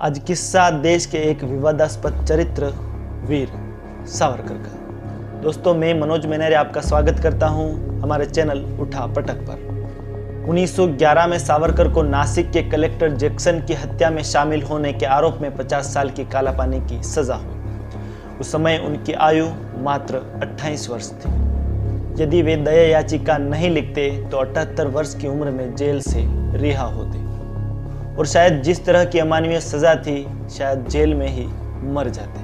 आज किस्सा देश के एक विवादास्पद चरित्र वीर सावरकर का। दोस्तों, मैं मनोज मेनरे आपका स्वागत करता हूं हमारे चैनल उठा पटक पर। 1911 में सावरकर को नासिक के कलेक्टर जैक्सन की हत्या में शामिल होने के आरोप में 50 साल की कालापानी की सजा हुई। उस समय उनकी आयु मात्र 28 वर्ष थी। यदि वे दया याचिका नहीं लिखते तो 78 वर्ष की उम्र में जेल से रिहा होते और शायद जिस तरह की अमानवीय सजा थी, शायद जेल में ही मर जाते।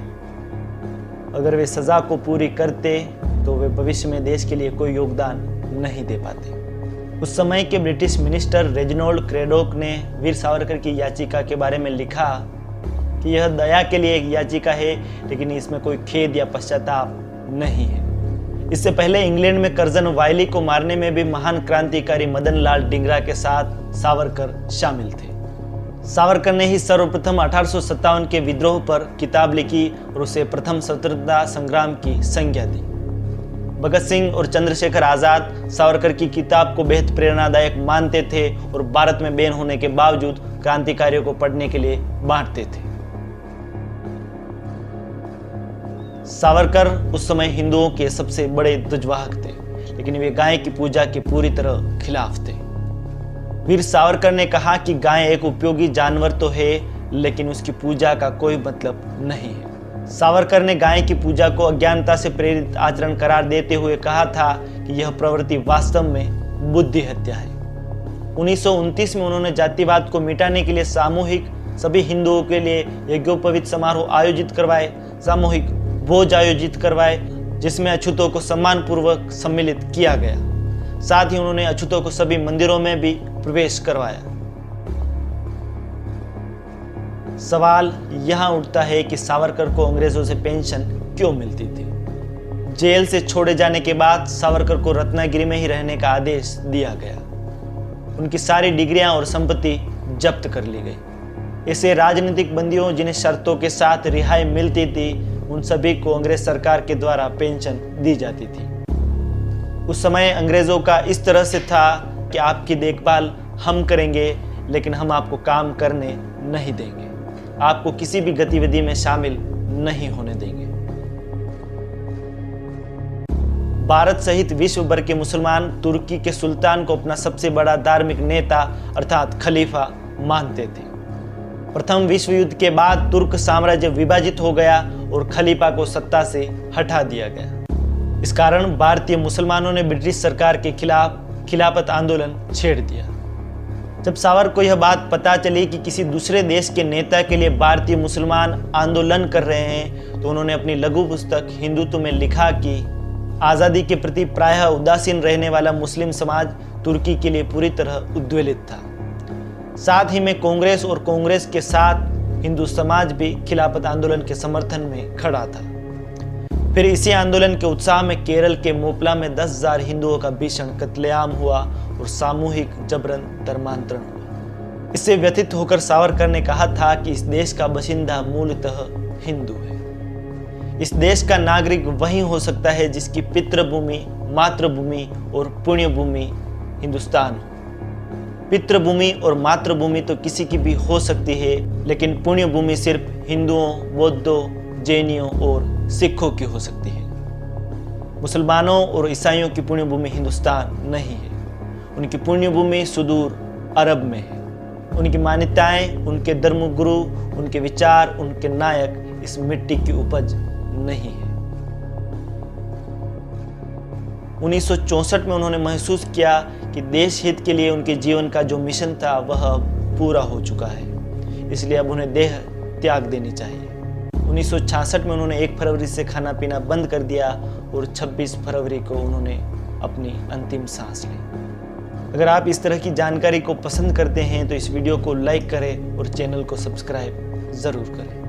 अगर वे सजा को पूरी करते तो वे भविष्य में देश के लिए कोई योगदान नहीं दे पाते। उस समय के ब्रिटिश मिनिस्टर रेजिनाल्ड क्रैडोक ने वीर सावरकर की याचिका के बारे में लिखा कि यह दया के लिए एक याचिका है, लेकिन इसमें कोई खेद या पश्चाताप नहीं है। इससे पहले इंग्लैंड में कर्जन वायली को मारने में भी महान क्रांतिकारी मदन लाल डिंगरा के साथ सावरकर शामिल थे। सावरकर ने ही सर्वप्रथम 1857 के विद्रोह पर किताब लिखी और उसे प्रथम स्वतंत्रता संग्राम की संज्ञा दी। भगत सिंह और चंद्रशेखर आजाद सावरकर की किताब को बेहद प्रेरणादायक मानते थे और भारत में बैन होने के बावजूद क्रांतिकारियों को पढ़ने के लिए बांटते थे। सावरकर उस समय हिंदुओं के सबसे बड़े ध्वजवाहक थे, लेकिन वे गाय की पूजा के पूरी तरह खिलाफ थे। वीर सावरकर ने कहा कि गाय एक उपयोगी जानवर तो है, लेकिन उसकी पूजा का कोई मतलब नहीं है। सावरकर ने गाय की पूजा को अज्ञानता से प्रेरित आचरण करार देते हुए कहा था कि यह प्रवृत्ति वास्तव में बुद्धि हत्या है। 1929 में उन्होंने जातिवाद को मिटाने के लिए सामूहिक सभी हिंदुओं के लिए यज्ञोपवीत समारोह आयोजित करवाए, सामूहिक भोज आयोजित करवाए, जिसमें अछूतों को सम्मानपूर्वक सम्मिलित किया गया। साथ ही उन्होंने अछूतों को सभी मंदिरों में भी प्रवेश करवाया। सवाल यहां उठता है कि सावरकर को अंग्रेजों से पेंशन क्यों मिलती थी। जेल से छोड़े जाने के बाद सावरकर को रत्नागिरी में ही रहने का आदेश दिया गया। उनकी सारी डिग्रियां और संपत्ति जब्त कर ली गई। ऐसे राजनीतिक बंदियों जिन्हें शर्तों के साथ रिहाई मिलती थी, उन सभी को अंग्रेज सरकार के द्वारा पेंशन दी जाती थी। उस समय अंग्रेजों का इस तरह से था कि आपकी देखभाल हम करेंगे, लेकिन हम आपको काम करने नहीं देंगे, आपको किसी भी गतिविधि में शामिल नहीं होने देंगे। भारत सहित विश्व भर के मुसलमान तुर्की के सुल्तान को अपना सबसे बड़ा धार्मिक नेता अर्थात खलीफा मानते थे। प्रथम विश्व युद्ध के बाद तुर्क साम्राज्य विभाजित हो गया और खलीफा को सत्ता से हटा दिया गया। इस कारण भारतीय मुसलमानों ने ब्रिटिश सरकार के खिलाफ खिलाफत आंदोलन छेड़ दिया। जब सावरकर को यह बात पता चली कि किसी दूसरे देश के नेता के लिए भारतीय मुसलमान आंदोलन कर रहे हैं, तो उन्होंने अपनी लघु पुस्तक हिंदुत्व में लिखा कि आज़ादी के प्रति प्रायः उदासीन रहने वाला मुस्लिम समाज तुर्की के लिए पूरी तरह उद्वेलित था। साथ ही में कांग्रेस और कांग्रेस के साथ हिंदू समाज भी खिलाफत आंदोलन के समर्थन में खड़ा था। फिर इसी आंदोलन के उत्साह में केरल के मोपला में 10,000 हिंदुओं का भीषण कत्लेआम हुआ और सामूहिक जबरन धर्मांतरण हुआ। इससे व्यथित होकर सावरकर ने कहा था कि इस देश का बशिंदा मूलतः हिंदू है। इस देश का नागरिक वही हो सकता है जिसकी पितृभूमि, मातृभूमि और पुण्यभूमि हिंदुस्तान हो। पितृभूमि और मातृभूमि तो किसी की भी हो सकती है, लेकिन पुण्यभूमि सिर्फ हिंदुओं, बौद्धों, जैनियों और सिखों की हो सकती है। मुसलमानों और ईसाइयों की पुण्यभूमि हिंदुस्तान नहीं है। उनकी पुण्यभूमि सुदूर अरब में है। उनकी मान्यताएं, उनके धर्मगुरु, उनके विचार, उनके नायक इस मिट्टी की उपज नहीं है। 1964 में उन्होंने महसूस किया कि देश हित के लिए उनके जीवन का जो मिशन था वह पूरा हो चुका है, इसलिए अब उन्हें देह त्याग देनी चाहिए। 1966 में उन्होंने 1 फरवरी से खाना पीना बंद कर दिया और 26 फरवरी को उन्होंने अपनी अंतिम सांस ली। अगर आप इस तरह की जानकारी को पसंद करते हैं तो इस वीडियो को लाइक करें और चैनल को सब्सक्राइब ज़रूर करें।